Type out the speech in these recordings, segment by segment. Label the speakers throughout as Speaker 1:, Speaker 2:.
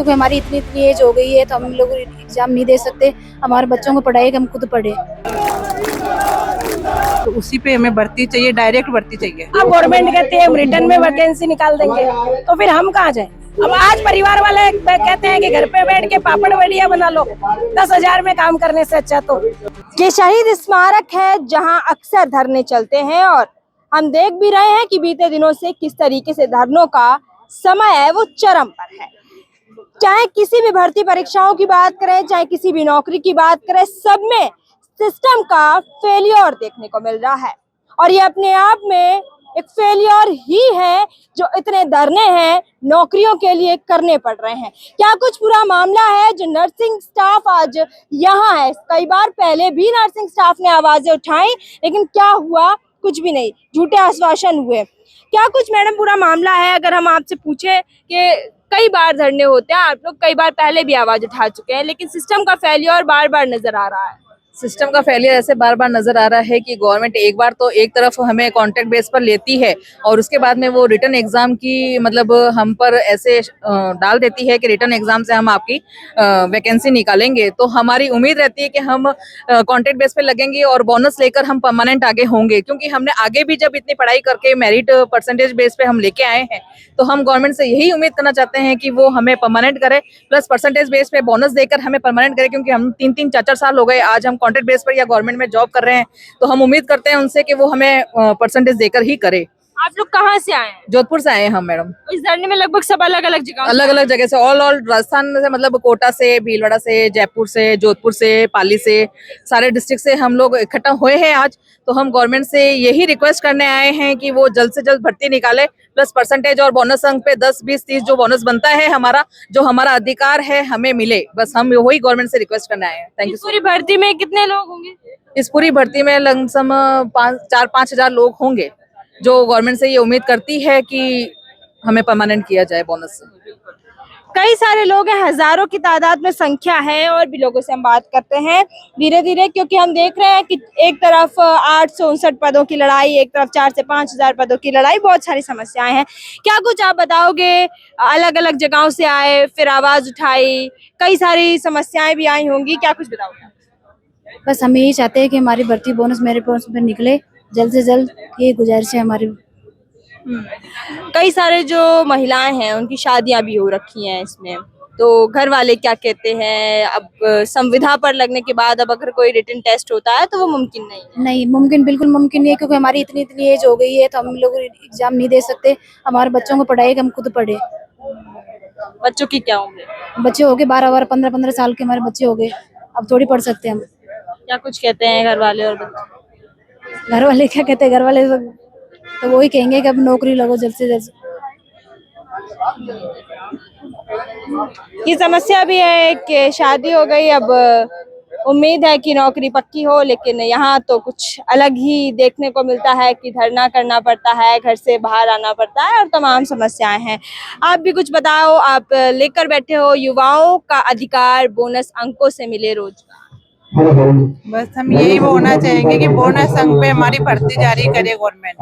Speaker 1: क्योंकि हमारी इतनी इतनी एज हो गई है तो हम लोग एग्जाम नहीं दे सकते। हमारे बच्चों को पढ़ाई हम खुद पढ़े।
Speaker 2: तो उसी पे हमें भर्ती चाहिए, डायरेक्ट भर्ती चाहिए।
Speaker 3: अब गवर्नमेंट कहते हैं रिटर्न में वैकेंसी निकाल देंगे, तो फिर हम कहाँ जाए। अब आज परिवार वाले कहते हैं कि घर पे बैठ के पापड़ वड़िया बना लो, 10,000 में काम करने से अच्छा। तो ये शहीद स्मारक है जहां अक्सर धरने चलते हैं और हम देख भी रहे हैं कि बीते दिनों से किस तरीके से धरनों का समय है वो चरम पर है। चाहे किसी भी भर्ती परीक्षाओं की बात करें, चाहे किसी भी नौकरी की बात करें, सब में सिस्टम का फेलियर देखने को मिल रहा है। और ये अपने आप में एक फेलियर ही है जो इतने धरने हैं नौकरियों के लिए करने पड़ रहे हैं। क्या कुछ पूरा मामला है जो नर्सिंग स्टाफ आज यहाँ है। कई बार पहले भी नर्सिंग स्टाफ ने आवाजें उठाई, लेकिन क्या हुआ, कुछ भी नहीं, झूठे आश्वासन हुए। क्या कुछ मैडम पूरा मामला है, अगर हम आपसे पूछे कि कई बार धरने होते हैं, आप लोग कई बार पहले भी आवाज उठा चुके हैं, लेकिन सिस्टम का फेलियर बार बार नजर आ रहा है।
Speaker 2: सिस्टम का फेलियर ऐसे बार बार नजर आ रहा है कि गवर्नमेंट एक बार तो एक तरफ हमें कॉन्ट्रैक्ट बेस पर लेती है और उसके बाद में वो रिटर्न एग्जाम की मतलब हम पर ऐसे डाल देती है कि रिटर्न एग्जाम से हम आपकी वैकेंसी निकालेंगे। तो हमारी उम्मीद रहती है कि हम कॉन्ट्रैक्ट बेस पे लगेंगे और बोनस लेकर हम परमानेंट आगे होंगे, क्योंकि हमने आगे भी जब इतनी पढ़ाई करके मेरिट परसेंटेज बेस पे हम लेके आए हैं, तो हम गवर्नमेंट से यही उम्मीद करना चाहते हैं कि वो हमें परमानेंट करे, प्लस परसेंटेज बेस पे बोनस देकर हमें परमानेंट करे। क्योंकि हम 3-3, 4-4 साल हो गए आज हम कॉन्ट्रैक्ट बेस पर या गवर्नमेंट में जॉब कर रहे हैं, तो हम उम्मीद करते हैं उनसे कि वो हमें परसेंटेज देकर ही करे।
Speaker 3: आप लोग कहाँ से आए हैं?
Speaker 2: जोधपुर से आए हैं हम मैडम।
Speaker 3: इस धरने में लगभग सब अलग अलग
Speaker 2: जगह से ऑल राजस्थान से, मतलब कोटा से, भीलवाड़ा से, जयपुर से, जोधपुर से, पाली से, सारे डिस्ट्रिक्ट से हम लोग इकट्ठा हुए हैं आज। तो हम गवर्नमेंट से यही रिक्वेस्ट करने आए हैं कि वो जल्द से जल्द भर्ती निकाले, प्लस परसेंटेज और बोनस अंक पे 10, 20, 30 जो बोनस बनता है हमारा, जो हमारा अधिकार है, हमें मिले। बस हम वही गवर्नमेंट से रिक्वेस्ट करने आए हैं। Thank you.
Speaker 3: पूरी भर्ती में कितने लोग होंगे?
Speaker 2: इस पूरी भर्ती में लमसम 4-5 हजार लोग होंगे, जो गवर्नमेंट से ये उम्मीद करती है कि हमें परमानेंट किया जाए बोनस से।
Speaker 3: कई सारे लोग हैं, हजारों की तादाद में संख्या है, और भी लोगों से हम बात करते हैं धीरे धीरे, क्योंकि हम देख रहे हैं कि एक तरफ 859 पदों की लड़ाई, एक तरफ 4 से 5 हजार पदों की लड़ाई, बहुत सारी समस्याएं हैं। क्या कुछ आप बताओगे? अलग अलग जगहों से आए, फिर आवाज उठाई, कई सारी समस्याएं भी आई होंगी, क्या कुछ बताओगे?
Speaker 1: बस हम यही चाहते हैं कि हमारी भर्ती बोनस मेरे बोनस पर निकले जल्द से जल्द, ये गुजारिश है हमारी।
Speaker 3: कई सारे जो महिलाएं हैं उनकी शादियां भी हो रखी हैं इसमें, तो घर वाले क्या कहते हैं? अब संविदा पर लगने के बाद अब अगर कोई रिटन टेस्ट होता है तो वो मुमकिन नहीं है।
Speaker 1: नहीं मुमकिन, बिल्कुल मुमकिन नहीं है, क्योंकि हमारी इतनी इतनी एज हो गई है तो हम लोग एग्जाम नहीं दे सकते। हमारे बच्चों को पढ़ाई हम खुद पढ़े।
Speaker 3: बच्चों की क्या उम्र है?
Speaker 1: बच्चे हो गए 12-12, 15-15 साल के हमारे बच्चे हो गए, अब थोड़ी पढ़ सकते हम।
Speaker 3: क्या कुछ कहते हैं घर वाले और बच्चे?
Speaker 1: घर वाले क्या कहते हैं, घर वाले तो वही कहेंगे कि अब नौकरी लगो जल्द से जल्द।
Speaker 3: ये समस्या भी है कि शादी हो गई, अब उम्मीद है कि नौकरी पक्की हो, लेकिन यहाँ तो कुछ अलग ही देखने को मिलता है कि धरना करना पड़ता है, घर से बाहर आना पड़ता है और तमाम समस्याएं हैं। आप भी कुछ बताओ, आप लेकर बैठे हो युवाओं का अधिकार, बोनस अंकों से मिले रोजगार।
Speaker 2: बस हम यही होना चाहेंगे कि बोनस अंक पे हमारी भर्ती जारी करे गवर्नमेंट,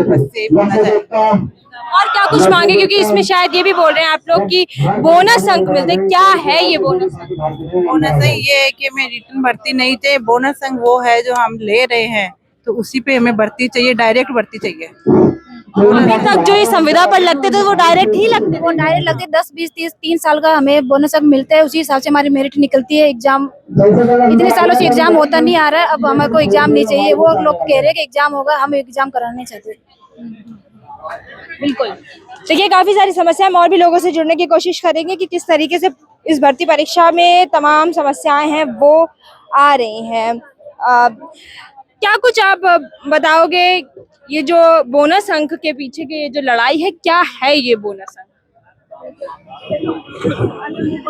Speaker 2: बस यही होना चाहेंगे।
Speaker 3: और क्या कुछ मांगे, क्योंकि इसमें शायद ये भी बोल रहे हैं आप लोग कि बोनस अंक मिलते, क्या है ये बोनस अंक?
Speaker 2: बोनस अंक ये है कि हमें रिटर्न भर्ती नहीं चाहिए, बोनस अंक वो है जो हम ले रहे हैं, तो उसी पे हमें भर्ती चाहिए, डायरेक्ट भर्ती चाहिए।
Speaker 3: अभी तक जो ये संविदा पर लगते थे वो डायरेक्ट ही लगते,
Speaker 1: वो डायरेक्ट लगते 10, 20, 30, 3 साल का हमें बोनस अब मिलता है, उसी हिसाब से हमारी मेरिट निकलती है। एग्जाम इतने सालों से एग्जाम होता नहीं आ रहा है, अब हमें को एग्जाम नहीं चाहिए। वो लोग कह रहे हैं कि एग्जाम होगा, हम एग्जाम कराना नहीं चाहते।
Speaker 3: बिल्कुल। देखिए काफी सारी समस्याएं, और भी लोगों से जुड़ने की कोशिश करेंगे कि किस तरीके से इस भर्ती परीक्षा में तमाम समस्याएं हैं वो आ रही हैं। क्या कुछ आप बताओगे, ये जो बोनस अंक के पीछे की जो लड़ाई है, क्या है ये बोनस अंक?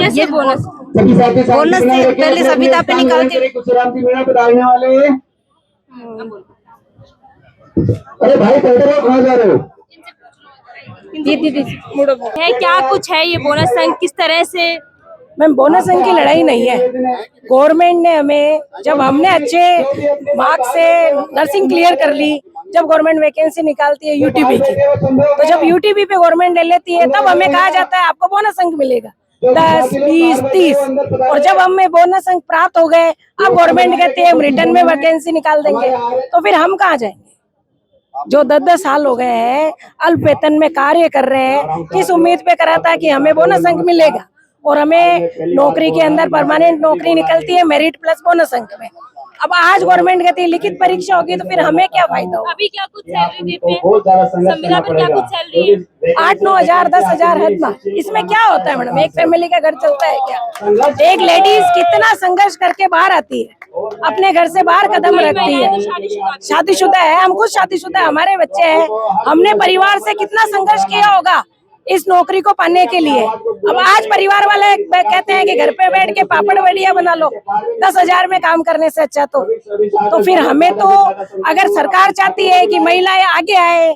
Speaker 3: कैसे बोनस
Speaker 1: से पहले संविदा पे निकालते।
Speaker 4: अरे भाई कहाँ जा रहे हो?
Speaker 3: है क्या कुछ है ये बोनस अंक, किस तरह से?
Speaker 5: मैम बोनस अंक की लड़ाई नहीं है। गवर्नमेंट ने हमें, जब हमने अच्छे मार्क्स से नर्सिंग क्लियर कर ली, जब गवर्नमेंट वैकेंसी निकालती है यूटीबी की, तो जब यूटीबी पे गवर्नमेंट ले लेती है तब हमें कहा जाता है आपको बोनस अंक मिलेगा।
Speaker 3: 10, 20, 30 और जब हमें बोनस अंक प्राप्त हो गए, अब गवर्नमेंट कहती है हम रिटर्न में वैकेंसी निकाल देंगे, तो फिर हम कहाँ जाएंगे? जो 10-10 साल हो गए हैं अल्प वेतन में कार्य कर रहे हैं, किस उम्मीद पे करा था कि हमें बोनस अंक मिलेगा, और हमें नौकरी के अंदर परमानेंट नौकरी निकलती है मेरिट प्लस बोनस अंक में। अब आज गवर्नमेंट कहती है लिखित परीक्षा होगी, तो फिर हमें क्या फायदा होगा?
Speaker 6: अभी क्या कुछ सैलरी देते हैं? संविदा पर क्या कुछ सैलरी है?
Speaker 3: 8-9 हजार 10 हजार हद ना। इसमें क्या होता है मैडम? एक फैमिली का घर चलता है क्या? एक लेडीज कितना संघर्ष करके बाहर आती है, अपने घर से बाहर कदम रखती है, शादीशुदा है, हम खुद शादीशुदा है, हमारे बच्चे हैं, हमने परिवार से कितना संघर्ष किया होगा इस नौकरी को पाने के लिए। अब आज परिवार वाले कहते हैं कि घर पे बैठ के पापड़ वड़िया बना लो 10,000 में काम करने से अच्छा, तो फिर हमें तो अगर सरकार चाहती है कि महिलाएं आगे आए,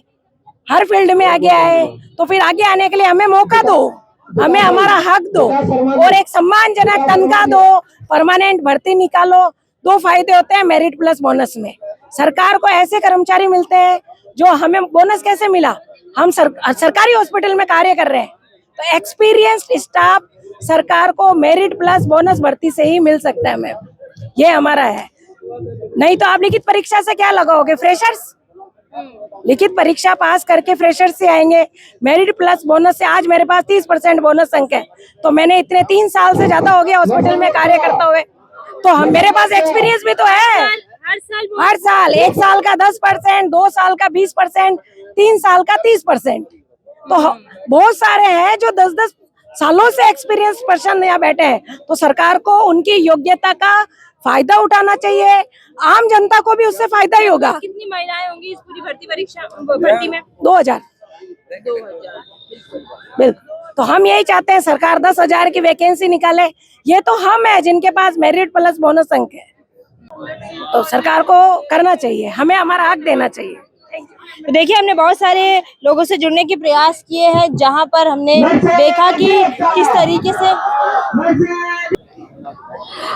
Speaker 3: हर फील्ड में आगे आए, तो फिर आगे आने के लिए हमें मौका दो, हमें हमारा हक दो और एक सम्मानजनक तनख्वाह दो, परमानेंट भर्ती निकालो। 2 फायदे होते हैं मेरिट प्लस बोनस में। सरकार को ऐसे कर्मचारी मिलते हैं जो हमें बोनस कैसे मिला, हम सरकारी हॉस्पिटल में कार्य कर रहे हैं, तो एक्सपीरियंस्ड स्टाफ सरकार को मेरिट प्लस बोनस भर्ती से ही मिल सकता है मैम, ये हमारा है। नहीं तो आप लिखित परीक्षा से क्या लगाओगे? फ्रेशर्स लिखित परीक्षा पास करके फ्रेशर से आएंगे, मेरिट प्लस बोनस से। आज मेरे पास 30% बोनस अंक है, तो मैंने इतने 3 साल से ज्यादा हो गया हॉस्पिटल में कार्य करते हुए, तो मेरे पास एक्सपीरियंस भी तो है। हर साल 1 साल का 10%, 2 साल का 20%, 3 साल का 30%, तो बहुत सारे हैं जो 10-10 सालों से एक्सपीरियंस पर्सन यहाँ बैठे हैं। तो सरकार को उनकी योग्यता का फायदा उठाना चाहिए, आम जनता को भी उससे फायदा ही होगा।
Speaker 6: कितनी महिलाएं होंगी इस पूरी भर्ती में?
Speaker 3: 2000 बिल्कुल। तो हम यही चाहते हैं सरकार 10,000 की वैकेंसी निकाले। ये तो हम है जिनके पास मेरिट प्लस बोनस अंक है, तो सरकार को करना चाहिए, हमें हमारा हक देना चाहिए।
Speaker 6: तो देखिए, हमने बहुत सारे लोगों से जुड़ने के प्रयास किए हैं, जहां पर हमने देखा कि किस तरीके से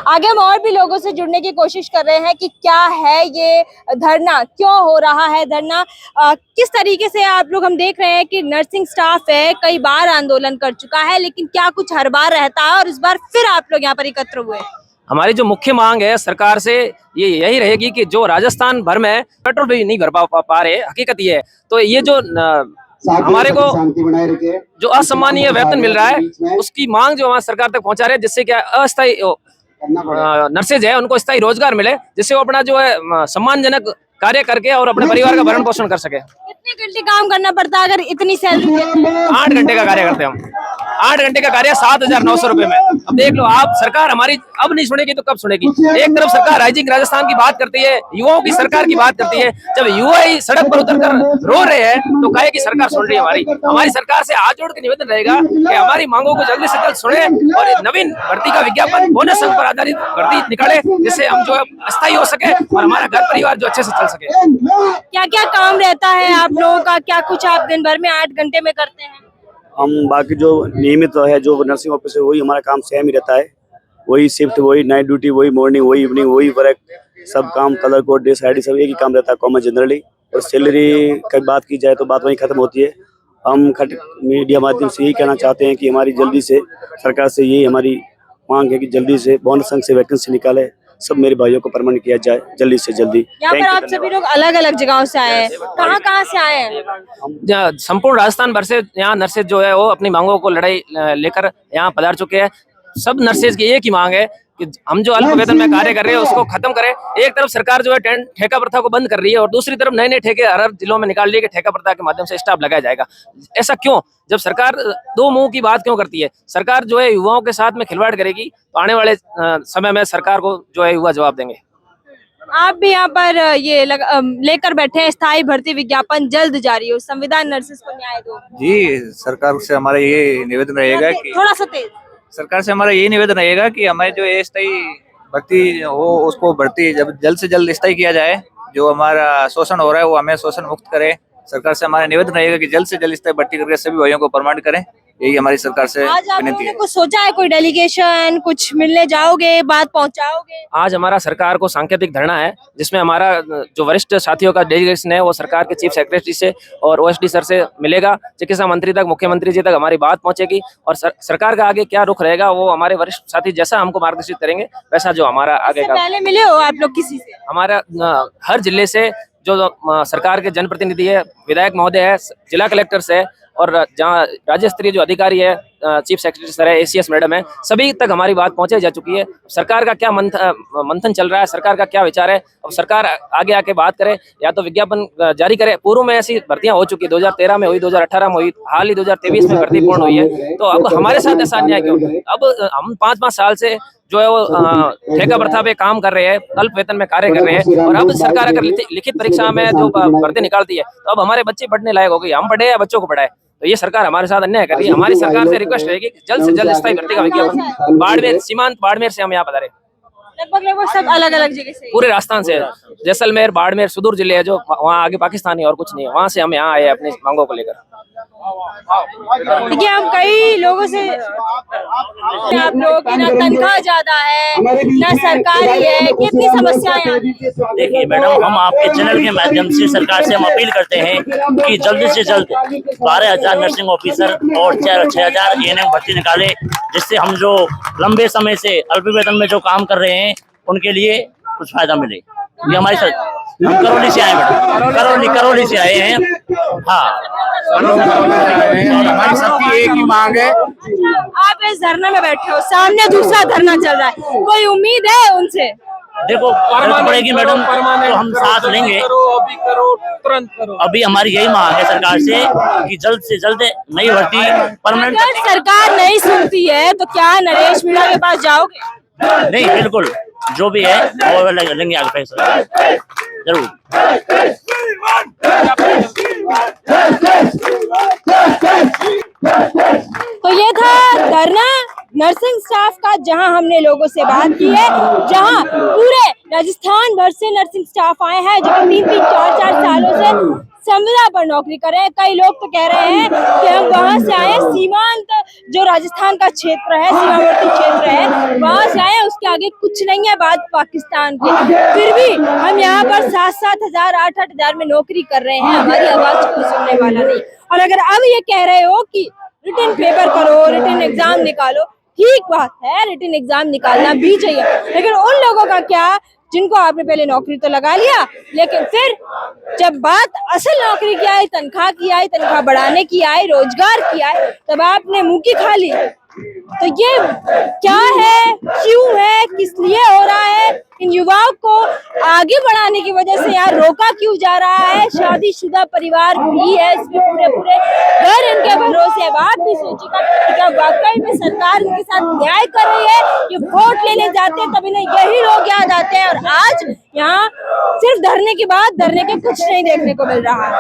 Speaker 6: आगे हम और भी लोगों से जुड़ने की कोशिश कर रहे हैं कि क्या है ये धरना, क्यों हो रहा है धरना, किस तरीके से आप लोग। हम देख रहे हैं कि नर्सिंग स्टाफ है, कई बार आंदोलन कर चुका है, लेकिन क्या कुछ हर बार रहता है और इस बार फिर आप लोग यहाँ पर एकत्र हुए।
Speaker 7: हमारी जो मुख्य मांग है सरकार से ये यही रहेगी कि जो राजस्थान भर में पेट्रोल भी नहीं भर पा रहे, हकीकत ये है, तो ये जो हमारे को जो असम्मानीय वेतन मिल रहा है उसकी मांग जो हमारी सरकार तक पहुंचा रहे हैं, जिससे क्या अस्थायी नर्सेज है उनको स्थायी रोजगार मिले, जिससे वो अपना जो है सम्मानजनक कार्य करके और अपने परिवार का भरण पोषण कर सके।
Speaker 6: कितने घंटे काम करना पड़ता है अगर इतनी सैलरी?
Speaker 7: 8 घंटे का कार्य करते हैं हम, 8 घंटे का कार्य 7,900 रुपए में। अब देख लो आप, सरकार हमारी अब नहीं सुनेगी तो कब सुनेगी? एक तरफ सरकार राइजिंग राजस्थान की बात करती है, युवाओं की सरकार की बात करती है, जब युवा ही सड़क पर उतरकर रो रहे हैं तो काहे की सरकार सुन रही है? हमारी सरकार से हाथ जोड़ के निवेदन रहेगा कि हमारी मांगों को जल्दी से जल्द सुने और नवीन भर्ती का विज्ञापन बोनस अंक पर आधारित भर्ती निकाले, जिससे हम जो है अस्थायी हो सके और हमारा घर परिवार जो अच्छे से चल सके।
Speaker 6: क्या क्या काम रहता है आप लोगों का? क्या कुछ आप दिन भर में 8 घंटे में करते हैं?
Speaker 8: हम बाकी जो नियमित है जो नर्सिंग ऑफिस है वही हमारा काम सेम ही रहता है, वही शिफ्ट, वही नाइट ड्यूटी, वही मॉर्निंग, वही इवनिंग, वही वर्क, सब काम कलर कोड ड्रेस आईडी सब एक ही काम रहता है कॉमन जनरली। और सैलरी की बात की जाए तो बात वहीं खत्म होती है। हम मीडिया माध्यम से यही कहना चाहते हैं कि हमारी जल्दी से सरकार से यही हमारी मांग है कि जल्दी से बोनस अंक से वैकेंसी निकाले, सब मेरे भाइयों को परमानेंट किया जाए जल्दी से जल्दी।
Speaker 6: यहाँ पर आप सभी लोग अलग अलग जगहों से आए हैं, कहाँ से आए हैं?
Speaker 7: संपूर्ण राजस्थान भर से यहाँ नर्सेज जो है वो अपनी मांगों को लड़ाई लेकर यहाँ पधार चुके हैं। सब नर्सेज की एक ही मांग है कि हम जो अल्प वेतन में कार्य कर रहे हैं उसको खत्म करें। एक तरफ सरकार जो है ठेका प्रथा को बंद कर रही है और दूसरी तरफ नए नए ठेके हर जिलों में निकाल लिए कि ठेका प्रथा के माध्यम से स्टाफ लगाया जाएगा। ऐसा क्यों? जब सरकार दो मुंह की बात क्यों करती है? सरकार जो है युवाओं के साथ में खिलवाड़ करेगी तो आने वाले समय में सरकार को जो है युवा जवाब देंगे।
Speaker 6: आप भी यहाँ पर ये लेकर बैठे हैं, स्थायी भर्ती विज्ञापन जल्द जारी हो, संविदा नर्सेज को न्याय दो।
Speaker 9: जी, सरकार से हमारा ये निवेदन रहेगा कि
Speaker 6: थोड़ा सा तेज।
Speaker 9: सरकार से हमारा यही निवेदन रहेगा कि हमें जो स्थायी भर्ती हो उसको भर्ती जब जल्द से जल्द स्थायी किया जाए। जो हमारा शोषण हो रहा है वो हमें शोषण मुक्त करे सरकार से हमारा निवेदन रहेगा कि जल्द से जल्द इस तरह भर्ती करके सभी भाइयों को परमानेंट करें। यही हमारी सरकार से
Speaker 6: आज आप
Speaker 9: विनती
Speaker 6: लोगों ने
Speaker 9: है।
Speaker 6: कुछ सोचा है, कोई डेलीगेशन, कुछ मिलने जाओगे, बात पहुंचाओगे?
Speaker 7: आज हमारा सरकार को सांकेतिक धरना है, जिसमें हमारा जो वरिष्ठ साथियों का डेलीगेशन है वो सरकार के चीफ सेक्रेटरी से और ओएसडी सर से मिलेगा। चिकित्सा मंत्री तक, मुख्यमंत्री जी तक हमारी बात पहुंचेगी और सरकार का आगे क्या रुख रहेगा वो हमारे वरिष्ठ साथी जैसा हमको मार्गदर्शित करेंगे वैसा जो हमारा आगे का।
Speaker 6: पहले मिले हो आप लोग किसी से?
Speaker 7: हमारा हर जिले से जो सरकार के जनप्रतिनिधि है, विधायक महोदय है, जिला कलेक्टर है और जहाँ राज्य स्तरीय जो अधिकारी है, चीफ सेक्रेटरी सर है, एसीएस मैडम है, सभी तक हमारी बात पहुंचे जा चुकी है। सरकार का क्या मंथन चल रहा है, सरकार का क्या विचार है, अब सरकार आगे आके बात करे या तो विज्ञापन जारी करे। पूर्व में ऐसी भर्तियां हो चुकी, 2013 में हुई, 2018 में हुई, हाल ही 2023 में भर्ती पूर्ण हुई है। तो अब हमारे साथ ऐसा अन्याय क्यों? अब हम 5-5 साल से जो है वो ठेका प्रथा पे काम कर रहे हैं, अल्प वेतन में कार्य कर रहे हैं और अब सरकार अगर लिखित परीक्षा में जो भर्ती निकालती है तो अब हमारे बच्चे पढ़ने लायक हो गए, हम पढ़े या बच्चों को पढ़ाए। तो ये सरकार हमारे साथ अन्याय कर रही है। हमारी सरकार से रिक्वेस्ट रहेगी कि जल्द से जल्द स्थायी भर्ती का विज्ञापन। बाड़मेर, सीमांत बाड़मेर से हम यहाँ पधारे,
Speaker 6: लगभग सब अलग अलग जगह से।
Speaker 7: पूरे राजस्थान से, जैसलमेर, बाड़मेर, सुदूर जिले है जो वहाँ आगे पाकिस्तानी और कुछ नहीं है, वहाँ से हम यहाँ आए अपनी मांगों को लेकर।
Speaker 6: देखिए हम कई लोगों से, आप लोगों की ना तनख्वाह ज्यादा है ना सरकारी है, कितनी समस्याएं हैं?
Speaker 10: देखिए मैडम, हम आपके चैनल के माध्यम से सरकार से हम अपील करते हैं कि जल्द से जल्द 12,000 नर्सिंग ऑफिसर और 6,000 एएनएम भर्ती निकाले, जिससे हम जो लंबे समय से अल्प वेतन में जो काम कर रहे हैं उनके लिए कुछ फायदा मिले। ये हमारी हम करौली से आए मैडम, करौली से आए हैं। हाँ,
Speaker 4: हमारी सबकी एक ही मांग है।
Speaker 6: आप इस धरना में बैठे हो, सामने दूसरा धरना चल रहा है, कोई उम्मीद है उनसे?
Speaker 10: देखो जरूरत पड़ेगी मैडम तो हम साथ लेंगे।
Speaker 7: अभी करो, तुरंत करो।
Speaker 10: अभी हमारी यही मांग है सरकार से कि जल्द से जल्द नई भर्ती परमानेंट।
Speaker 6: अगर सरकार नहीं सुनती है तो क्या नरेश मीणा के पास जाओगे?
Speaker 10: नहीं, बिल्कुल जो भी है वो लेंगे आगे फैसला जरूर।
Speaker 6: तो ये था धरना नर्सिंग स्टाफ का, जहां हमने लोगों से बात की है, जहां पूरे राजस्थान भर से नर्सिंग स्टाफ आए हैं जो 3-3, 4-4 सालों से संविदा पर नौकरी कर रहे हैं। कई लोग तो कह रहे हैं कि हम वहां से आए, सीमांत जो राजस्थान का क्षेत्र है, सीमावर्ती क्षेत्र है, वहां से आए, उसके आगे कुछ नहीं है बात पाकिस्तान की। फिर भी हम यहाँ पर 7-7 हजार, 8-8 हजार में नौकरी कर रहे हैं, हमारी आवाज को सुनने वाला नहीं। और अगर अब ये कह रहे हो कि रिटन पेपर करो, रिटन एग्जाम निकालो, ठीक बात है, रिटन एग्जाम निकालना भी चाहिए, लेकिन उन लोगों का क्या जिनको आपने पहले नौकरी तो लगा लिया, लेकिन फिर जब बात असल नौकरी की आई, तनख्वाह की आई, तनख्वाह बढ़ाने की आई, रोजगार की आई, तब आपने मुंह की खा ली। तो ये क्या है, क्यों है, किस लिए हो रहा है? इन युवाओं को आगे बढ़ाने की वजह से यहाँ रोका क्यों जा रहा है? शादीशुदा परिवार भी है इसमें, पूरे घर इनके भरोसे। अब आप भी सोचिएगा कि क्या वाकई में सरकार इनके साथ न्याय कर रही है? ये वोट लेने जाते हैं तब इन्हें यही लोग याद आते हैं और आज यहाँ सिर्फ धरने के बाद धरने के कुछ नहीं देखने को मिल रहा है।